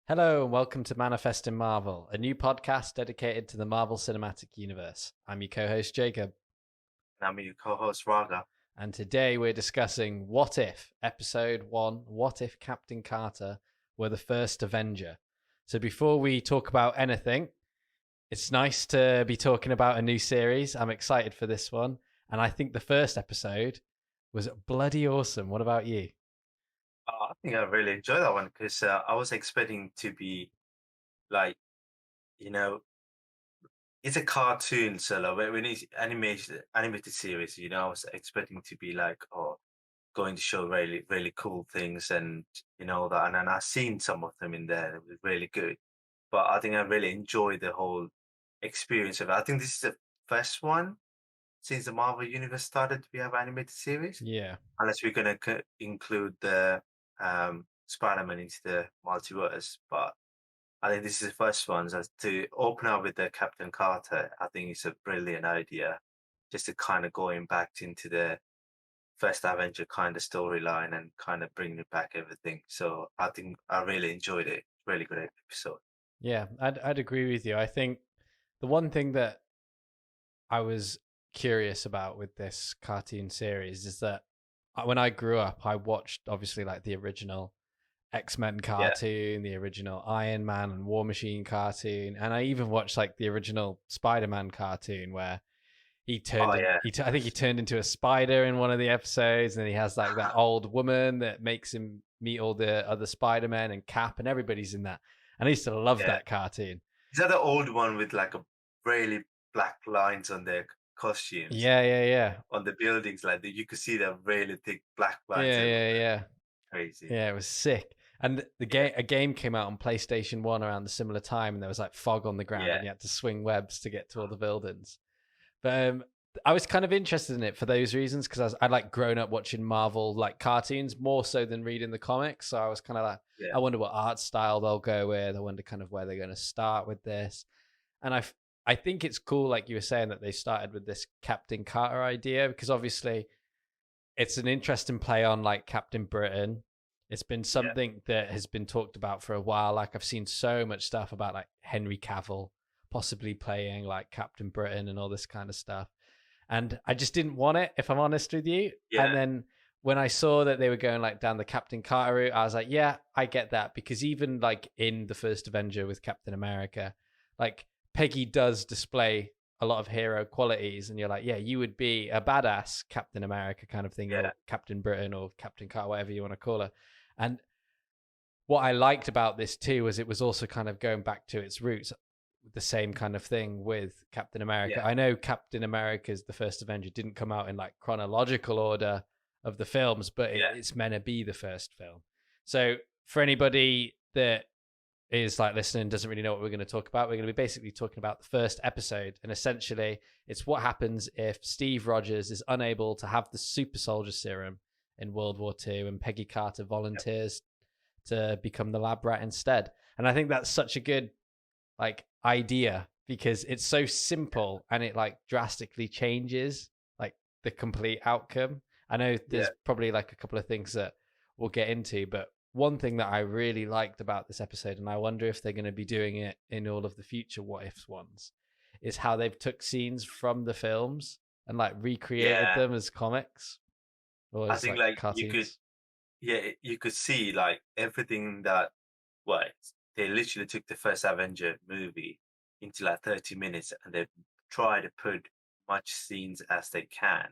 Hello and welcome to Manifest in Marvel, a new podcast dedicated to the Marvel Cinematic Universe. I'm your co-host Jacob, And I'm your co-host Raga. and today we're discussing What If, Episode 1, What If Captain Carter were the first Avenger. So before we talk about anything, it's nice to be talking about a new series. I'm excited for this one, and I think the first episode was bloody awesome. What about you? I think I really enjoyed that one because I was expecting to be like, you know, it's a cartoon, so like when it's animated series, I was expecting to be like, oh, going to show really, really cool things and that. And then I've seen some of them in there. It was really good. But I think I really enjoyed the whole experience of it. I think this is the first one since the Marvel Universe started to be have animated series. Yeah. Unless we're gonna include the Spider-Man into the multiverse, but I think this is the first one. So to open up with the Captain Carter, I think it's a brilliant idea. Just to kind of going back into the first Avenger kind of storyline and kind of bringing back everything. So I think I really enjoyed it. Really good episode. Yeah, I'd agree with you. I think the one thing that I was curious about with this cartoon series is that when I grew up, I watched obviously like the original X-Men Yeah. cartoon, the original Iron Man and War Machine cartoon, and I even watched like the original Spider-Man cartoon where he turned Oh in, yeah. I think he turned into a spider in one of the episodes, and he has like that old woman that makes him meet all the other Spider-Men and Cap and everybody's in that. And I used to love Yeah. that cartoon. Is that the old one with like a really black lines on their costumes? Yeah, yeah, yeah. On the buildings, like you could see the really thick black lines Yeah, yeah, everywhere. yeah. Crazy. Yeah, it was sick. And Yeah, a game came out on PlayStation 1 around the similar time, and there was like fog on the ground, yeah. and you had to swing webs to get to all the buildings. But I was kind of interested in it for those reasons because I'd like grown up watching Marvel like cartoons more so than reading the comics. So I was kind of like, Yeah, I wonder what art style they'll go with. I wonder kind of where they're going to start with this. And I think it's cool, like you were saying, that they started with this Captain Carter idea because obviously it's an interesting play on like Captain Britain. It's been yeah, something that has been talked about for a while. Like I've seen so much stuff about like Henry Cavill possibly playing like Captain Britain and all this kind of stuff. And I just didn't want it, if I'm honest with you. And yeah, then when I saw that they were going like down the Captain Carter route, I was like, yeah, I get that. Because even like in the first Avenger with Captain America, like Peggy does display a lot of hero qualities, and you're like, yeah, you would be a badass Captain America kind of thing, yeah, or Captain Britain, or Captain Carter, whatever you want to call her. And what I liked about this too was it was also kind of going back to its roots, the same kind of thing with Captain America. yeah, I know Captain America's the first Avenger didn't come out in like chronological order of the films, but yeah, it's meant to be the first film. So for anybody that is like listening doesn't really know what we're going to talk about, we're going to be basically talking about the first episode, and essentially it's what happens if Steve Rogers is unable to have the super soldier serum in World War II and Peggy Carter yeah, volunteers to become the lab rat instead. And I think that's such a good like idea because it's so simple and it like drastically changes like the complete outcome. I know yeah, there's probably like a couple of things that we'll get into, but one thing that I really liked about this episode, and I wonder if they're going to be doing it in all of the future what ifs ones, is how they've took scenes from the films and like recreated yeah. them as comics or I as think like like cartoons. you could see like everything that well, they literally took the first Avenger movie into like 30 minutes and they try to put much scenes as they can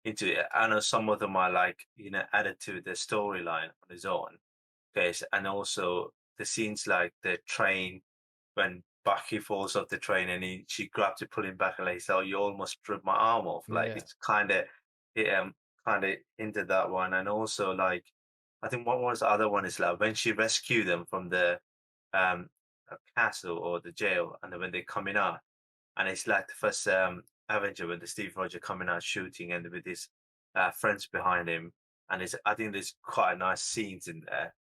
into it. I know some of them are like, added to the storyline on its own. Okay, and also the scenes like the train when Bucky falls off the train and she grabs to pull him back and like, so you almost ripped my arm off. Like Yeah. it's kind of into that one. And also like I think what was the other one is like when she rescued them from the um castle or the jail and then when they're coming out and it's like the first Avenger with the Steve Rogers coming out shooting and with his friends behind him. And it's I think there's quite nice scenes in there.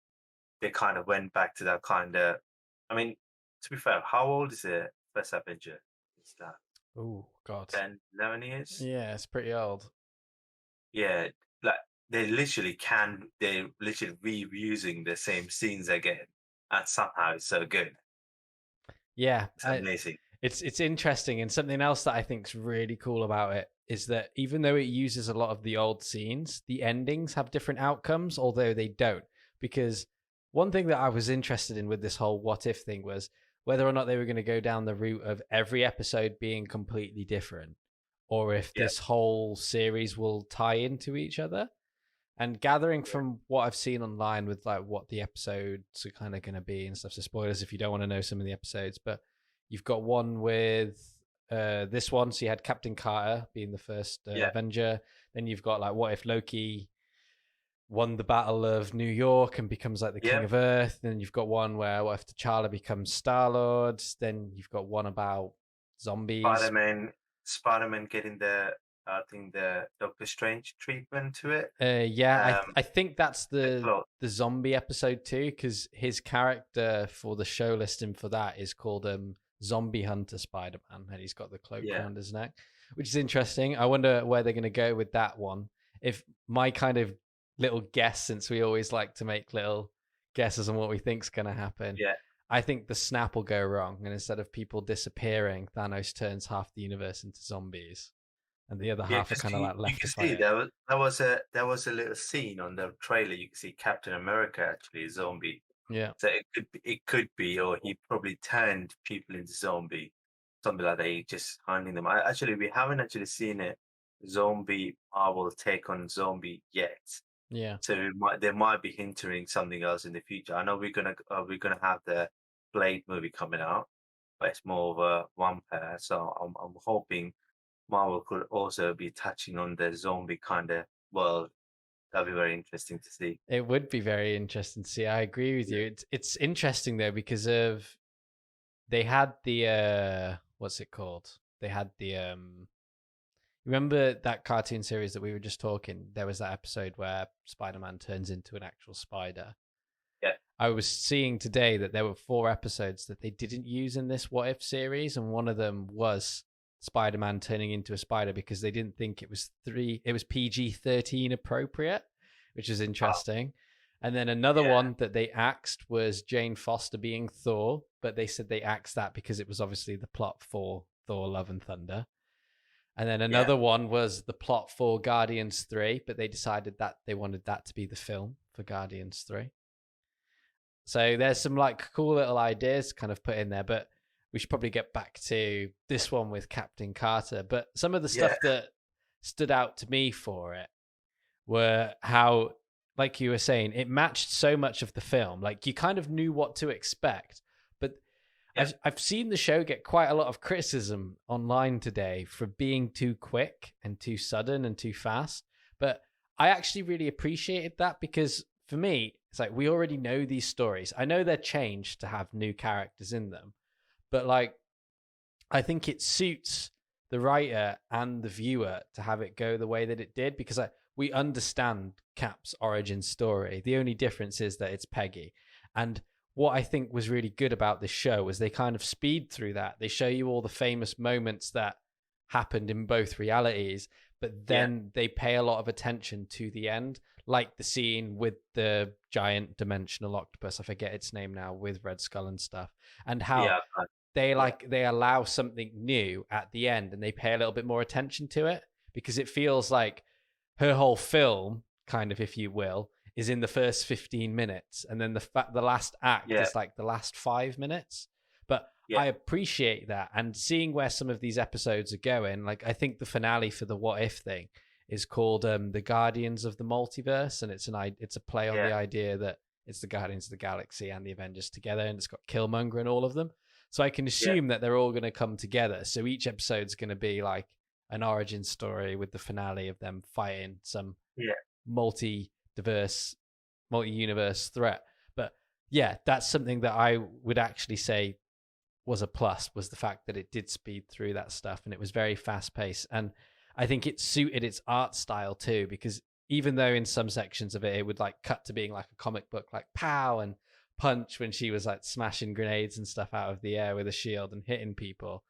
They kind of went back to that kind of I mean, to be fair, how old is the first Avenger? Is that Oh God. 10, 11 years? Yeah, it's pretty old. Yeah, like they're literally reusing the same scenes again. and somehow it's so good. Yeah, It's amazing. it's interesting, and something else that I think's really cool about it is that even though it uses a lot of the old scenes, the endings have different outcomes, although they don't. Because one thing that I was interested in with this whole what if thing was whether or not they were going to go down the route of every episode being completely different, or if Yeah, this whole series will tie into each other. And gathering yeah, from what I've seen online with like what the episodes are kind of going to be and stuff. So spoilers if you don't want to know some of the episodes, but you've got one with this one. So you had Captain Carter being the first yeah. Avenger. Then you've got like what if Loki won the Battle of New York and becomes like the King Yeah. of Earth. Then you've got one where what if T'Challa becomes Star Lord. Then you've got one about zombies. Spider-Man, Spider-Man getting the, I think the Doctor Strange treatment to it. Yeah, Um, I think that's the cloth. the zombie episode too, because his character for the show listing for that is called Zombie Hunter Spider Man, and he's got the cloak Yeah, around his neck, which is interesting. I wonder where they're going to go with that one. If my kind of little guess, since we always like to make little guesses on what we think's going to happen, yeah. I think the snap will go wrong, and instead of people disappearing, Thanos turns half the universe into zombies, and the other Yeah, half are because kind of like you left to can fight see it. there was a little scene on the trailer. You can see Captain America actually a zombie. Yeah, So it could be, or he probably turned people into zombie, something like that. He just hunting them. Actually, we haven't actually seen a zombie Marvel take on zombie yet. yeah. So they might be hinting something else in the future. I know we're gonna have the Blade movie coming out, but it's more of a vampire. So I'm hoping Marvel could also be touching on the zombie kind of world. That'd be very interesting to see. It would be very interesting to see. I agree with Yeah, you. It's interesting though because of they had the what's it called? They had the remember that cartoon series that we were just talking? There was that episode where Spider-Man turns into an actual spider. yeah. I was seeing today that there were 4 episodes that they didn't use in this What If series, and one of them was Spider-Man turning into a spider because they didn't think it was PG-13 appropriate, which is Oh, interesting. And then another yeah, one that they axed was Jane Foster being Thor, but they said they axed that because it was obviously the plot for Thor Love and Thunder. And then yeah, another one was the plot for Guardians 3, but they decided that they wanted that to be the film for Guardians 3. So there's some like cool little ideas kind of put in there, but we should probably get back to this one with Captain Carter. But some of the yeah, stuff that stood out to me for it were how, like you were saying, it matched so much of the film. Like you kind of knew what to expect. But yeah, I've seen the show get quite a lot of criticism online today for being too quick and too sudden and too fast. But I actually really appreciated that because for me, it's like we already know these stories. I know they're changed to have new characters in them, but like I think it suits the writer and the viewer to have it go the way that it did because we understand Cap's origin story. The only difference is that it's Peggy. And what I think was really good about this show was they kind of speed through that. They show you all the famous moments that happened in both realities, but yeah, then they pay a lot of attention to the end, like the scene with the giant dimensional octopus. I forget its name now, with Red Skull and stuff, and how yeah, yeah, they allow something new at the end and they pay a little bit more attention to it because it feels like her whole film, kind of, if you will, is in the first 15 minutes and then the last act yeah, is like the last 5 minutes. But yeah, I appreciate that, and seeing where some of these episodes are going, like I think the finale for the what if thing is called the Guardians of the Multiverse, and it's a play on yeah, the idea that it's the Guardians of the Galaxy and the Avengers together, and it's got Killmonger and all of them. So I can yeah, assume that they're all going to come together. So each episode's going to be like an origin story with the finale of them fighting some yeah, multi-diverse, multi-universe threat. But yeah, that's something that I would actually say was a plus, was the fact that it did speed through that stuff and it was very fast-paced. And I think it suited its art style too, because even though in some sections of it, it would like cut to being like a comic book, like pow and punch when she was like smashing grenades and stuff out of the air with a shield and hitting people,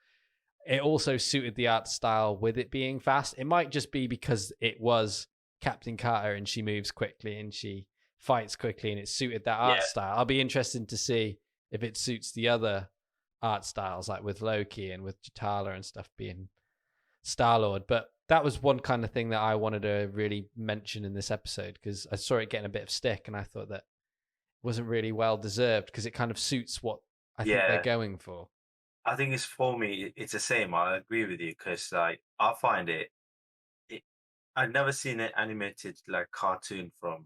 it also suited the art style with it being fast. It might just be because it was Captain Carter and she moves quickly and she fights quickly and it suited that art Yeah, style. I'll be interested to see if it suits the other art styles, like with Loki and with T'Challa and stuff being Star-Lord. But that was one kind of thing that I wanted to really mention in this episode, because I saw it getting a bit of stick and I thought that wasn't really well deserved, because it kind of suits what I think they're yeah. going for. I think it's for me. It's the same. I agree with you because like I find it. I've never seen an animated like cartoon from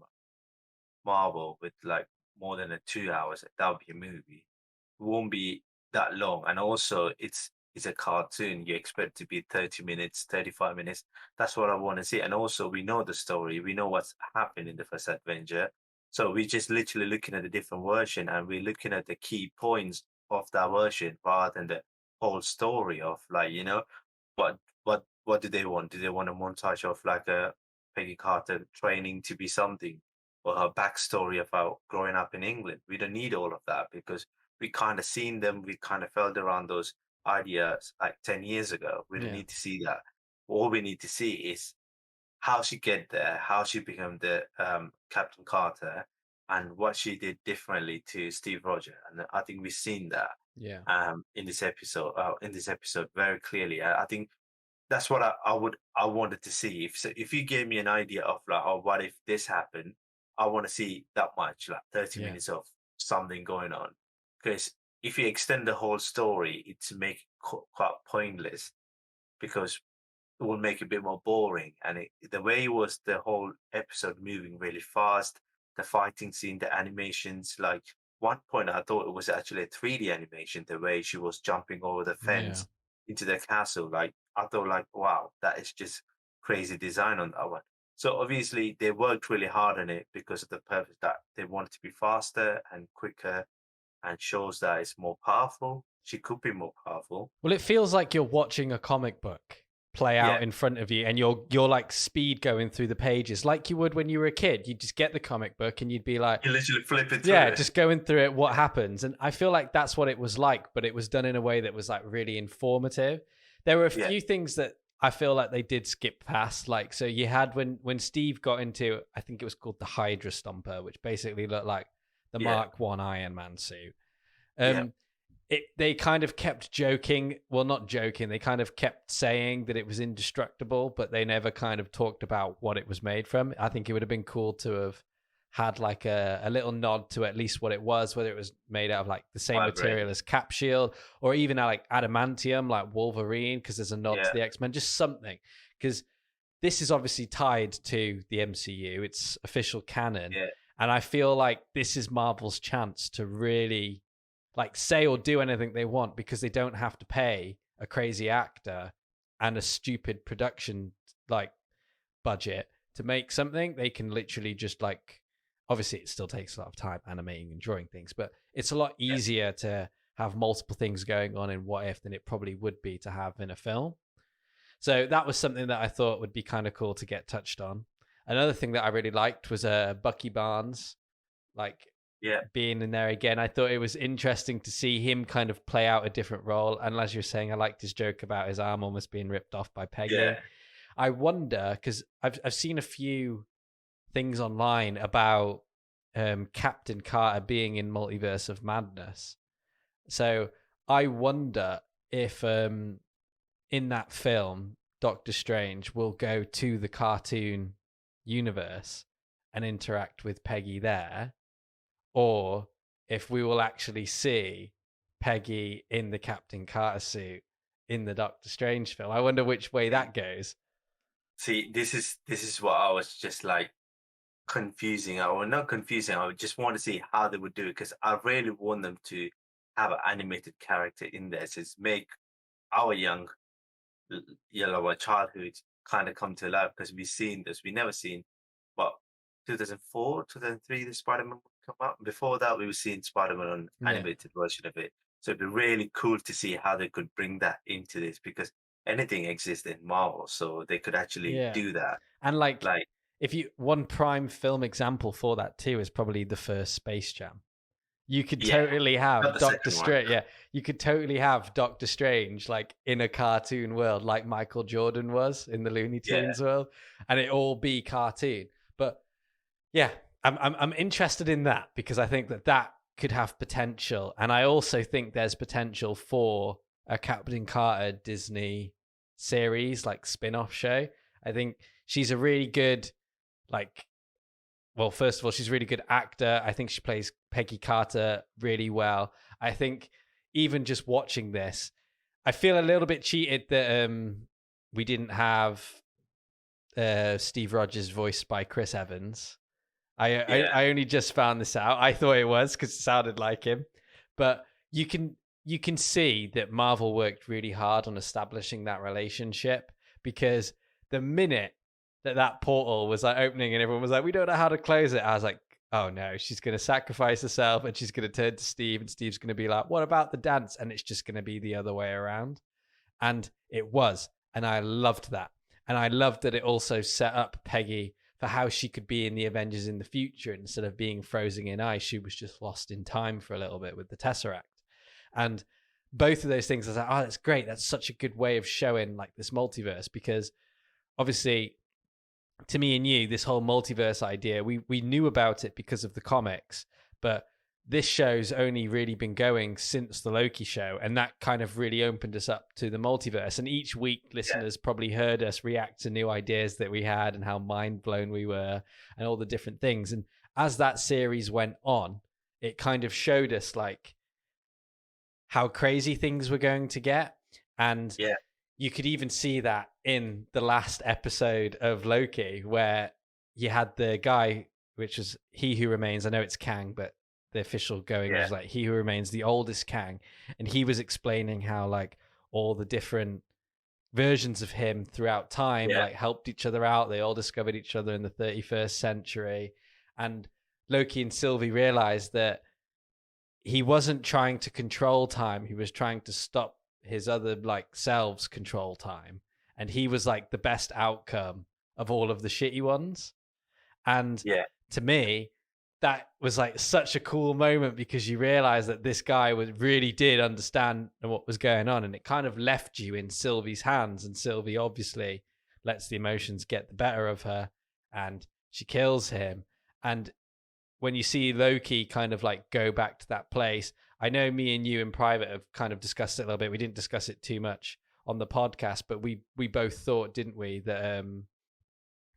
Marvel with like more than 2 hours. That would be a movie. It won't be that long. And also it's a cartoon. You expect it to be 30 minutes, 35 minutes. That's what I want to see. And also we know the story. We know what's happened in the first Avenger. So we're just literally looking at a different version and we're looking at the key points of that version rather than the whole story of like, what what do they want? Do they want a montage of like a Peggy Carter training to be something, or her backstory about growing up in England? We don't need all of that because we kind of seen them. We kind of felt around those ideas like 10 years ago. We don't Yeah. need to see that. All we need to see is how she get there, how she became the Captain Carter, and what she did differently to Steve Rogers. And I think we've seen that Yeah. in this episode. In this episode, very clearly. I think that's what I wanted to see. If you gave me an idea of like, oh, what if this happened? I want to see that much, like 30 Yeah. minutes of something going on. Because if you extend the whole story, it's make quite pointless because it will make it a bit more boring. And the way it was the whole episode moving really fast, the fighting scene, the animations, like one point I thought it was actually a 3D animation, the way she was jumping over the Yeah. fence into the castle. Like I thought like, wow, that is just crazy design on that one. So obviously they worked really hard on it because of the purpose that they wanted to be faster and quicker and shows that it's more powerful. She could be more powerful. Well, it feels like you're watching a comic book play Yeah, out in front of you, and you're like speed going through the pages like you would when you were a kid. You'd just get the comic book and you'd be like, you literally flip it through yeah, it. just going through it, what happens. And I feel like that's what it was like, but it was done in a way that was like really informative. There were a Yeah, few things that I feel like they did skip past. Like, so you had when Steve got into, I think it was called the Hydra Stomper, which basically looked like the yeah, Mark 1 Iron Man suit. yeah, They kind of kept joking, well, not joking, they kind of kept saying that it was indestructible, but they never kind of talked about what it was made from. I think it would have been cool to have had like a little nod to at least what it was, whether it was made out of like the same material vibrating. as Cap Shield, or even like adamantium like Wolverine, because there's a nod to Yeah, the X-Men, just something. Because this is obviously tied to the MCU, it's official canon, yeah, and I feel like this is Marvel's chance to really like say or do anything they want, because they don't have to pay a crazy actor and a stupid production like budget to make something. They can literally just like, obviously it still takes a lot of time animating and drawing things, but it's a lot yeah, easier to have multiple things going on in What If than it probably would be to have in a film. So that was something that I thought would be kind of cool to get touched on. Another thing that I really liked was Bucky Barnes, like yeah, being in there again. I thought it was interesting to see him kind of play out a different role. And as you're saying, I liked his joke about his arm almost being ripped off by Peggy. yeah, I wonder, because I've seen a few things online about Captain Carter being in Multiverse of Madness. So I wonder if in that film, Doctor Strange will go to the cartoon universe and interact with Peggy there, or if we will actually see Peggy in the Captain Carter suit in the Doctor Strange film. I wonder which way that goes. See, this is what I was just like confusing. I well, not confusing. I would just want to see how they would do it because I really want them to have an animated character in there. So it's make our young, our childhood kind of come to life because we've seen this. We never seen what 2004, 2003 the Spider-Man come out. Before that, we were seeing Spider-Man on Yeah. animated version of it. So it'd be really cool to see how they could bring that into this because anything exists in Marvel, so they could actually Yeah. do that. And like, Like, if you one prime film example for that too is probably the first Space Jam. You could yeah, totally not have the Doctor second one. Strange. Yeah, you could totally have Doctor Strange like in a cartoon world, like Michael Jordan was in the Looney Yeah, Tunes world, and it all be cartoon. But yeah, I'm interested in that because I think that could have potential, and I also think there's potential for a Captain Carter Disney series, like spin-off show. I think she's a really good, like, well, first of all, she's a really good actor. I think she plays Peggy Carter really well. I think even just watching this, I feel a little bit cheated that we didn't have Steve Rogers voiced by Chris Evans. I only just found this out. I thought it was because it sounded like him, but you can see that Marvel worked really hard on establishing that relationship, because the minute that portal was like opening and everyone was like, we don't know how to close it, I was like, oh no, she's going to sacrifice herself and she's going to turn to Steve, and Steve's going to be like, what about the dance? And it's just going to be the other way around. And it was, and I loved that. And I loved that it also set up Peggy for how she could be in the Avengers in the future. Instead of being frozen in ice, she was just lost in time for a little bit with the Tesseract. And both of those things, I was like, oh, that's great. That's such a good way of showing like this multiverse, because obviously to me and you, this whole multiverse idea, we knew about it because of the comics, but this show's only really been going since the Loki show, and that kind of really opened us up to the multiverse. And each week, listeners probably heard us react to new ideas that we had and how mind blown we were and all the different things. And as that series went on, it kind of showed us like how crazy things were going to get. And you could even see that in the last episode of Loki, where you had the guy, which is He Who Remains. I know it's Kang, but the official going was like He Who Remains, the oldest Kang. And he was explaining how like all the different versions of him throughout time like helped each other out. They all discovered each other in the 31st century. And Loki and Sylvie realized that he wasn't trying to control time. He was trying to stop his other like selves control time. And he was like the best outcome of all of the shitty ones. And to me, that was like such a cool moment, because you realize that this guy really did understand what was going on, and it kind of left you in Sylvie's hands. And Sylvie obviously lets the emotions get the better of her, and she kills him. And when you see Loki kind of like go back to that place, I know me and you in private have kind of discussed it a little bit. We didn't discuss it too much on the podcast, but we both thought, didn't we, that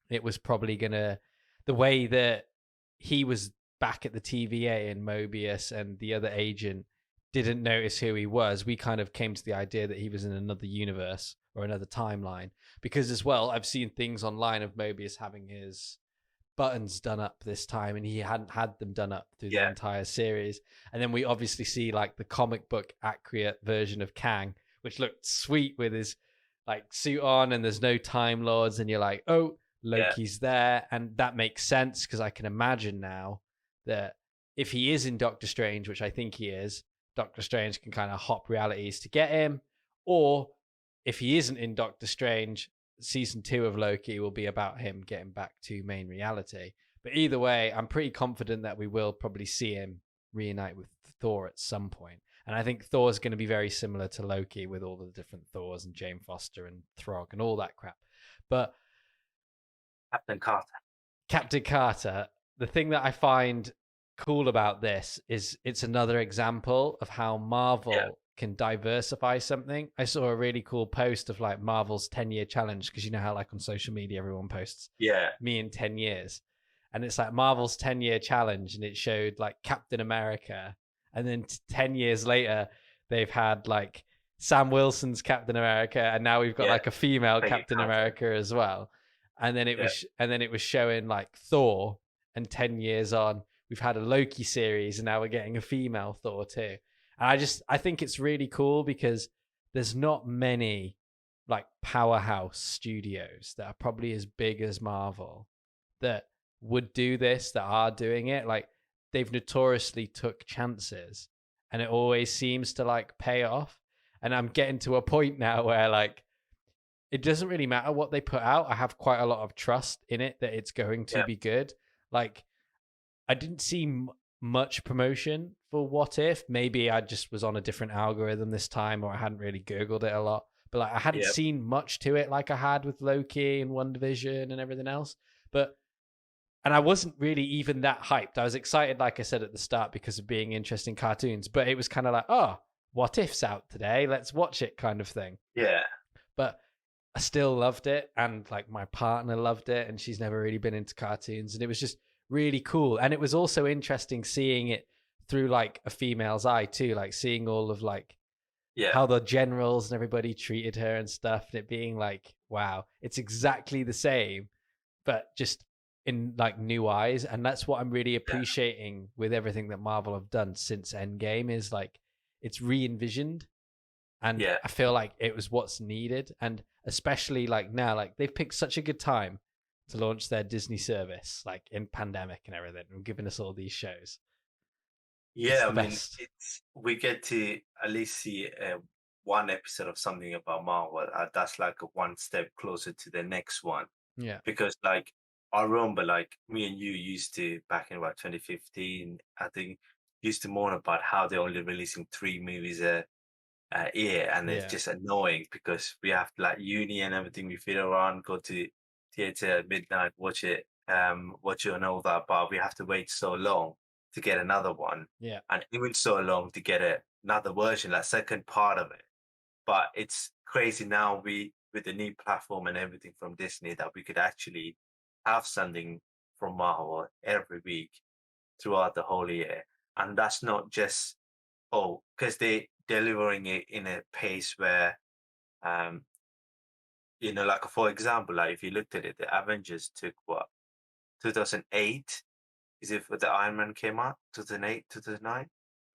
it was probably gonna, the way that he was back at the TVA and Mobius and the other agent didn't notice who he was, we kind of came to the idea that he was in another universe or another timeline. Because as well, I've seen things online of Mobius having his buttons done up this time, and he hadn't had them done up through the entire series. And then we obviously see like the comic book accurate version of Kang, which looked sweet with his like suit on, and there's no Time Lords, and you're like, oh, Loki's there. And that makes sense, because I can imagine now that if he is in Doctor Strange, which I think he is, Doctor Strange can kind of hop realities to get him. Or if he isn't in Doctor Strange, season 2 of Loki will be about him getting back to main reality. But either way, I'm pretty confident that we will probably see him reunite with Thor at some point. And I think Thor's going to be very similar to Loki, with all the different Thors and Jane Foster and Throg and all that crap. But Captain Carter, the thing that I find cool about this is it's another example of how Marvel can diversify something. I saw a really cool post of like Marvel's 10-year challenge, because you know how like on social media everyone posts me in 10 years, and it's like Marvel's 10-year challenge, and it showed like Captain America, and then 10 years later they've had like Sam Wilson's Captain America, and now we've got like a female Captain America as well. And then it was showing like Thor, and 10 years on we've had a Loki series, and now we're getting a female Thor too. And I think it's really cool, because there's not many like powerhouse studios that are probably as big as Marvel that would do this, that are doing it. Like, they've notoriously took chances, and it always seems to like pay off. And I'm getting to a point now where like it doesn't really matter what they put out. I have quite a lot of trust in it that it's going to be good. Like, I didn't see much promotion for What If. Maybe I just was on a different algorithm this time, or I hadn't really Googled it a lot. But like, I hadn't seen much to it like I had with Loki and WandaVision and everything else. But and I wasn't really even that hyped. I was excited, like I said at the start, because of being interesting cartoons, but it was kind of like, oh, What If's out today, let's watch it kind of thing. Yeah. But I still loved it, and like my partner loved it, and she's never really been into cartoons, and it was just really cool. And it was also interesting seeing it through like a female's eye too, like seeing all of like Yeah. how the generals and everybody treated her and stuff, and it being like, wow, it's exactly the same, but just in like new eyes. And that's what I'm really Yeah. appreciating with everything that Marvel have done since Endgame, is like it's re-envisioned, and Yeah. I feel like it was what's needed. And especially like now, like they've picked such a good time to launch their Disney service, like in pandemic and everything, and giving us all these shows. It's Yeah, I the mean, best. it's we get to at least see one episode of something about Marvel. That's like a one step closer to the next one. Yeah, Because like I remember, like me and you used to back in about 2015, I think, used to moan about how they're only releasing 3 movies a year, and it's yeah, just annoying because we have like uni and everything. We fit around, go to theater at midnight, watch it and all that, but we have to wait so long to get another one, yeah, and even so long to get another version, like second part of it. But it's crazy now, we with the new platform and everything from Disney, that we could actually have something from Marvel every week throughout the whole year. And that's not just, oh, because they delivering it in a pace where, um, like for example, like if you looked at it, the Avengers took what, 2008? Is it when the Iron Man came out? 2008, 2009?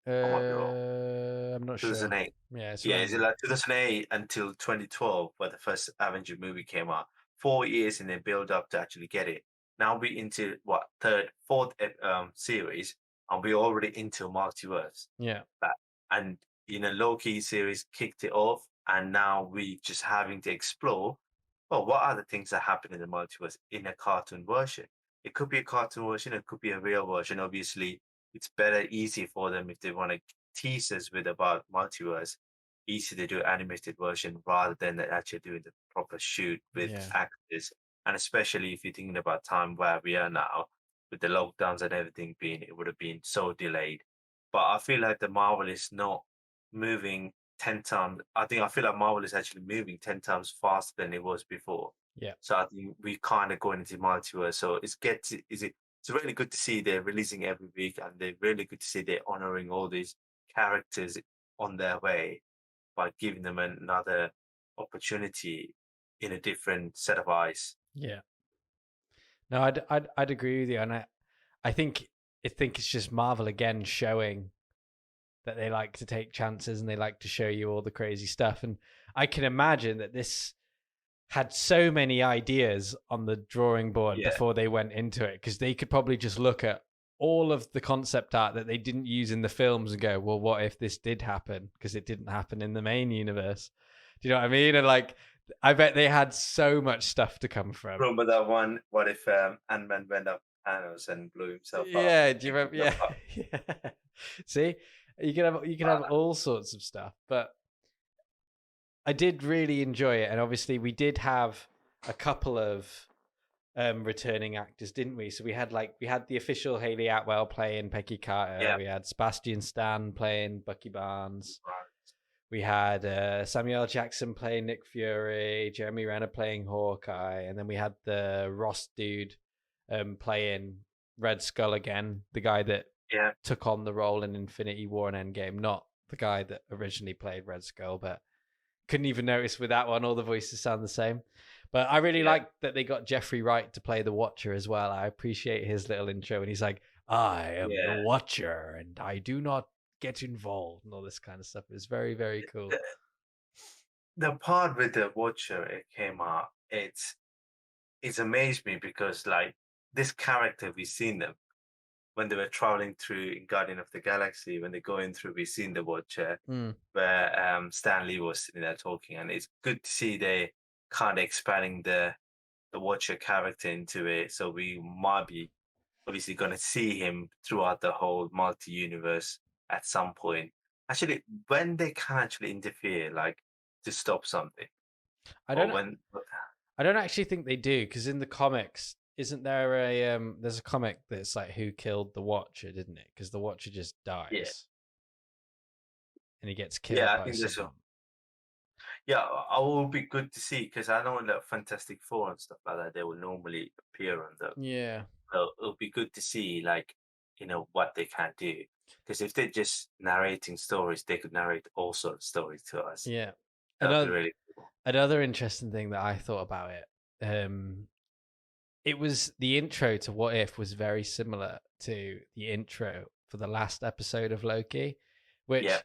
I might be wrong. I'm not sure. 2008. Yeah, it's Yeah, around is it there. like 2008 until 2012, where the first Avenger movie came out? 4 years in the build up to actually get it. Now we're into what, fourth series, and we're already into multiverse. Yeah, That and Loki series kicked it off, and now we just having to explore. Well, what are the things that happen in the multiverse in a cartoon version? It could be a cartoon version, it could be a real version. Obviously, it's better, easy for them if they want to tease us with about multiverse. Easy to do animated version rather than actually doing the proper shoot with yeah, actors. And especially if you're thinking about time where we are now, with the lockdowns and everything being, it would have been so delayed. But I feel like the Marvel is not moving 10 times. I feel like Marvel is actually moving 10 times faster than it was before. yeah, So I think we kind of going into multiverse. So it's really good to see they're releasing every week, and they're really good to see they're honoring all these characters on their way by giving them another opportunity in a different set of eyes. yeah. No, I'd agree with you, and I think it's just Marvel again showing that they like to take chances and they like to show you all the crazy stuff. And I can imagine that this had so many ideas on the drawing board Yeah, before they went into it, because they could probably just look at all of the concept art that they didn't use in the films and go, well, what if this did happen? Because it didn't happen in the main universe. Do you know what I mean? And like, I bet they had so much stuff to come from. remember that one? What if Ant-Man went up Thanos and blew himself up? Yeah, do you And remember? the Yeah, yeah. See, you can have all sorts of stuff, but I did really enjoy it, and obviously we did have a couple of returning actors, didn't we? So we had the official Haley Atwell playing Peggy Carter. Yeah, We had Sebastian Stan playing Bucky Barnes. right. We had Samuel L. Jackson playing Nick Fury, Jeremy Renner playing Hawkeye, and then we had the Ross dude playing Red Skull again, the guy that Yeah, took on the role in Infinity War and Endgame, not the guy that originally played Red Skull, but couldn't even notice with that one. All the voices sound the same. But I really yeah, like that they got Jeffrey Wright to play the Watcher as well. I appreciate his little intro, and he's like, "I am the yeah. Watcher, and I do not get involved," and all this kind of stuff. It's very, very cool. The, the part with the Watcher it came out, it's amazed me because like this character we've seen them when they were traveling through in Guardian of the Galaxy, when they're going through, we've seen the Watcher Mm, where Stan Lee was sitting there talking, and it's good to see they kind of expanding the Watcher character into it. So we might be obviously going to see him throughout the whole multi-universe at some point. Actually, when they can actually interfere, like to stop something, I or don't. when, I don't actually think they do, because in the comics isn't there a there's a comic that's like who killed the Watcher, didn't it? Because the Watcher just Yeah, dies and he gets killed yeah. I by think there's a someone. yeah. I will be good to see because I know in the Fantastic Four and stuff like that they will normally appear on them. Yeah, So it'll be good to see like what they can do. Because if they're just narrating stories, they could narrate all sorts of stories to us. yeah. That'd be Another really cool. another interesting thing that I thought about it. It was the intro to What If was very similar to the intro for the last episode of Loki, Yeah, which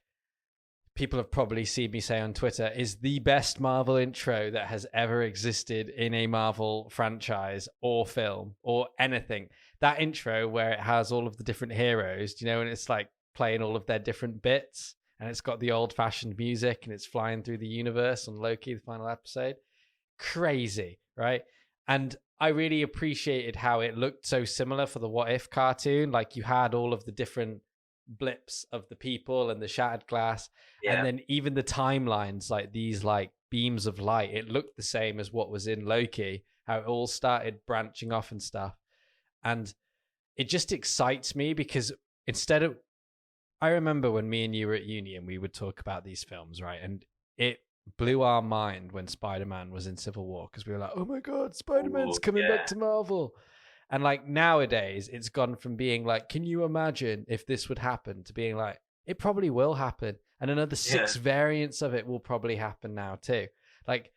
people have probably seen me say on Twitter is the best Marvel intro that has ever existed in a Marvel franchise or film or anything. That intro where it has all of the different heroes, and it's like playing all of their different bits and it's got the old fashioned music and it's flying through the universe on Loki, the final episode. Crazy, right? And I really appreciated how it looked so similar for the What If cartoon. Like you had all of the different blips of the people and the shattered glass, and yeah, then even the timelines, like these like beams of light, it looked the same as what was in Loki. How it all started branching off and stuff, and it just excites me because instead of I remember when me and you were at uni and we would talk about these films, right? And it blew our mind when Spider-Man was in Civil War because we were like, "Oh my god, Spider-Man's oh coming back yeah, to Marvel." And like nowadays, it's gone from being like, "Can you imagine if this would happen?" to being like, "It probably will happen." And another yeah. six variants of it will probably happen now too. Like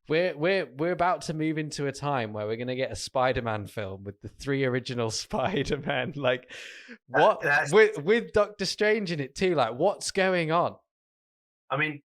we're about to move into a time where we're going to get a Spider-Man film with the three original Spider-Men. Like what That's with Doctor Strange in it too. Like what's going on? I mean,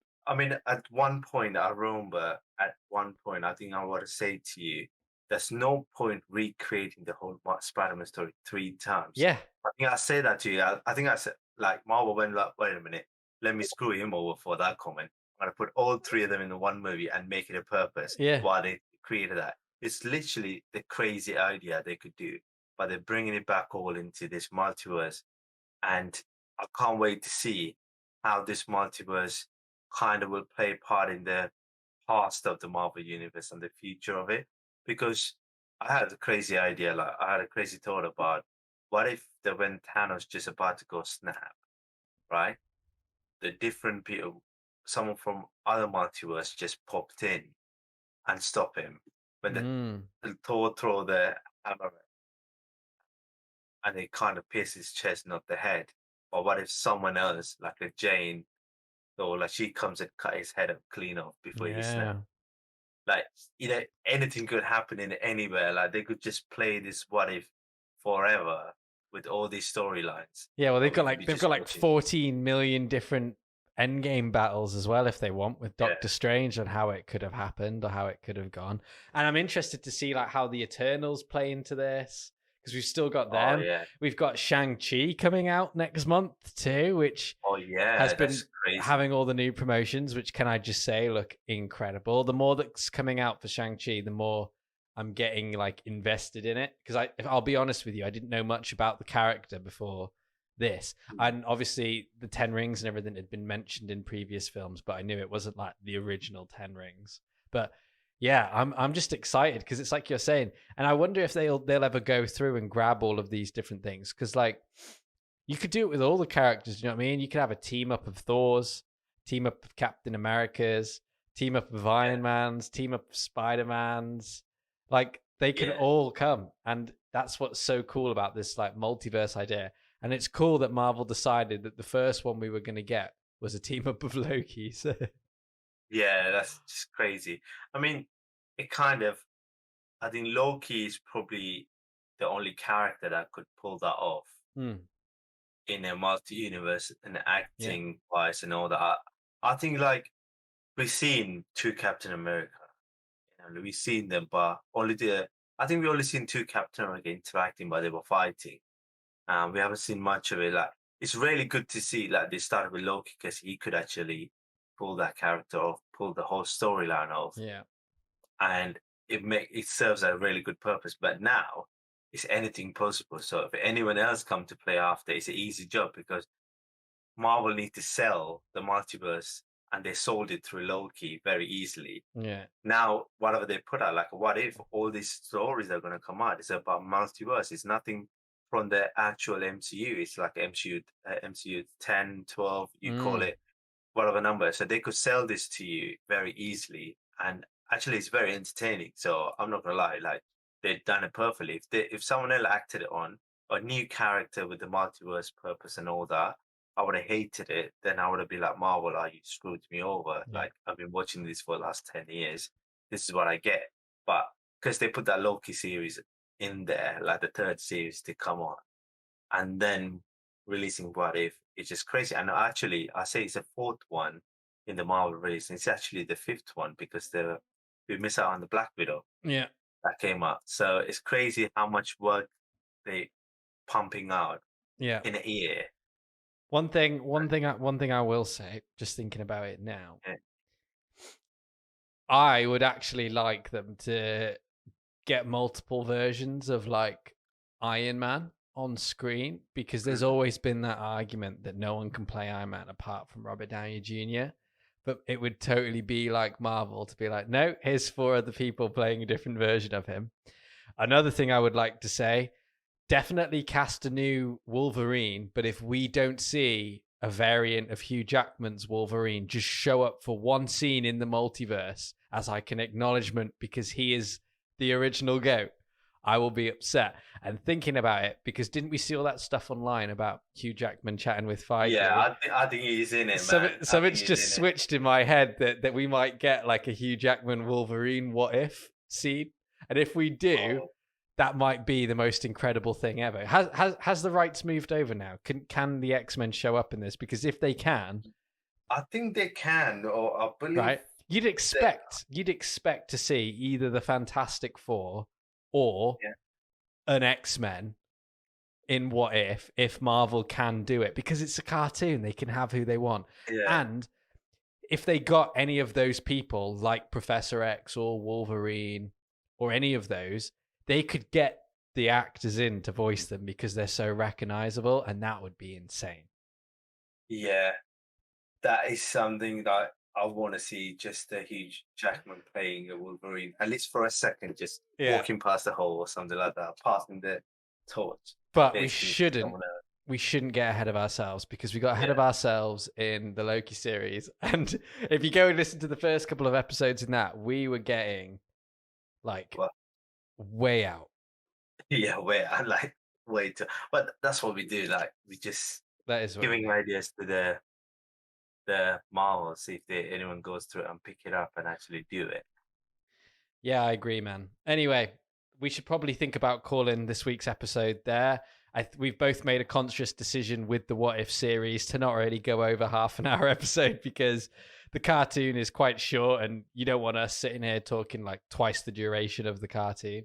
at one point, I remember at one point, I think I want to say to you, there's no point recreating the whole Spider-Man story three times. Yeah, I think I said that to you. I think I said, like, Marvel went like, wait a minute, let me screw him over for that comment. I'm going to put all three of them in the one movie and make it a purpose yeah, why they created that. It's literally the crazy idea they could do, but they're bringing it back all into this multiverse. And I can't wait to see how this multiverse kind of will play a part in the past of the Marvel universe and the future of it. Because I had a crazy idea, like I had a crazy thought about what if when Thanos just about to go snap, right? The different people, someone from other multiverse just popped in and stop him when mm, the Thor throw the hammer and it kind of pierces his chest, not the head. Or what if someone else, like a Jane, or like she comes and cut his head up clean off before he snaps? yeah. Like, anything could happen in anywhere. Like they could just play this what if forever with all these storylines. Yeah, well, But we could be they've just got like watching. 14 million different endgame battles as well if they want with Yeah. Doctor Strange and how it could have happened or how it could have gone. And I'm interested to see like how the Eternals play into this because we've still got Oh them. yeah. We've got Shang-Chi coming out next month too, which Oh has yeah. been That's crazy. having all the new promotions, which can I just say look incredible. The more that's coming out for Shang-Chi, the more I'm getting like invested in it because I'll be honest with you, I didn't know much about the character before this. Mm. And obviously the 10 rings and everything had been mentioned in previous films, but I knew it wasn't like the original 10 rings. But yeah, I'm just excited because it's like you're saying, and I wonder if they'll ever go through and grab all of these different things because like you could do it with all the characters. You know what I mean? You could have a team up of Thor's, team up of Captain America's, team up of Yeah. Iron Man's, team up of Spider Man's. Like they can Yeah. all come, and that's what's so cool about this like multiverse idea. And it's cool that Marvel decided that the first one we were going to get was a team up of Loki. So Yeah. That's just crazy. I mean, it kind of. I think Loki is probably the only character that could pull that off hmm, in a multi-universe and yeah, acting wise and all that. I think like we've seen two Captain America, we've seen them, but I think we only seen two Captain America interacting, but they were fighting. We haven't seen much of it. Like it's really good to see like they started with Loki because he could actually pull that character off, pull the whole storyline off, yeah, and it serves a really good purpose. But now it's anything possible. So if anyone else come to play after, it's an easy job because Marvel need to sell the multiverse and they sold it through Loki very easily. Yeah. Now, whatever they put out, like, what if all these stories are going to come out? It's about multiverse. It's nothing from the actual MCU. It's like MCU 10, 12, you call Mm. it whatever number. So they could sell this to you very easily. And actually, it's very entertaining. So I'm not going to lie, like, they've done it perfectly. If someone else acted it on a new character with the multiverse purpose and all that, I would have hated it. Then I would have been like, Marvel, are you screwed me over? Yeah. Like, I've been watching this for the last 10 years. This is what I get. But because they put that Loki series in there, like the third series to come on, and then releasing What If, it's just crazy. And actually, I say it's a fourth one in the Marvel release. It's actually the fifth one because we miss out on the Black Widow Yeah. that came out. So it's crazy how much work they pumping out Yeah. in a year. One thing I will say, just thinking about it now, Yeah. I would actually like them to get multiple versions of like Iron Man on screen, because there's Mhm. always been that argument that no one can play Iron Man apart from Robert Downey Jr. But it would totally be like Marvel to be like, no, here's 4 other people playing a different version of him. Another thing I would like to say, definitely cast a new Wolverine, but if we don't see a variant of Hugh Jackman's Wolverine just show up for one scene in the multiverse as like an acknowledgement because he is the original GOAT, I will be upset. And thinking about it, because didn't we see all that stuff online about Hugh Jackman chatting with Yeah, Feige? I think he's in it, man. I think It's he's just in it. switched in my head that we might get like a Hugh Jackman Wolverine what if scene. And if we do, Oh, that might be the most incredible thing ever. Has the rights moved over now? Can the X-Men show up in this? Because if they can, I think they can, or I believe right, you'd that. expect to see either the Fantastic Four or Yeah, an X-Men in What if Marvel can do it, because it's a cartoon, they can have who they want. yeah, And if they got any of those people like Professor X or Wolverine or any of those, they could get the actors in to voice them because they're so recognizable, and that would be insane. yeah. That is something that I want to see. Just a huge Jackman playing a Wolverine, at least for a second, just Yeah. walking past the hole or something like that, passing the torch, But basically to someone else. we shouldn't get ahead of ourselves, because we got ahead of Yeah, ourselves in the Loki series. And if you go and listen to the first couple of episodes in that, we were getting like well, way out. yeah. Wait, I like wait, but that's what we do. Like, we just That is what we giving do. ideas to the Marvel, see if anyone goes through it and pick it up and actually do it. Yeah, I agree, man. Anyway, we should probably think about calling this week's episode there. We've both made a conscious decision with the What If series to not really go over half an hour episode, because the cartoon is quite short and you don't want us sitting here talking like twice the duration of the cartoon.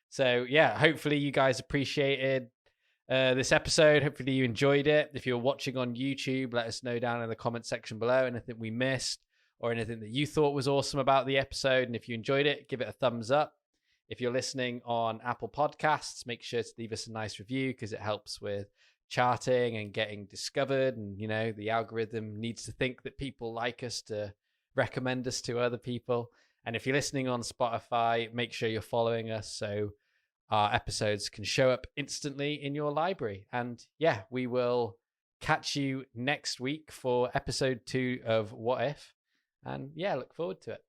So, yeah, hopefully you guys appreciated this episode. Hopefully you enjoyed it. If you're watching on YouTube, let us know down in the comment section below anything we missed or anything that you thought was awesome about the episode. And if you enjoyed it, give it a thumbs up. If you're listening on Apple Podcasts, make sure to leave us a nice review, because it helps with charting and getting discovered. And, you know, the algorithm needs to think that people like us to recommend us to other people. And if you're listening on Spotify, make sure you're following us so our episodes can show up instantly in your library. And yeah, we will catch you next week for episode 2 of What If. And yeah, look forward to it.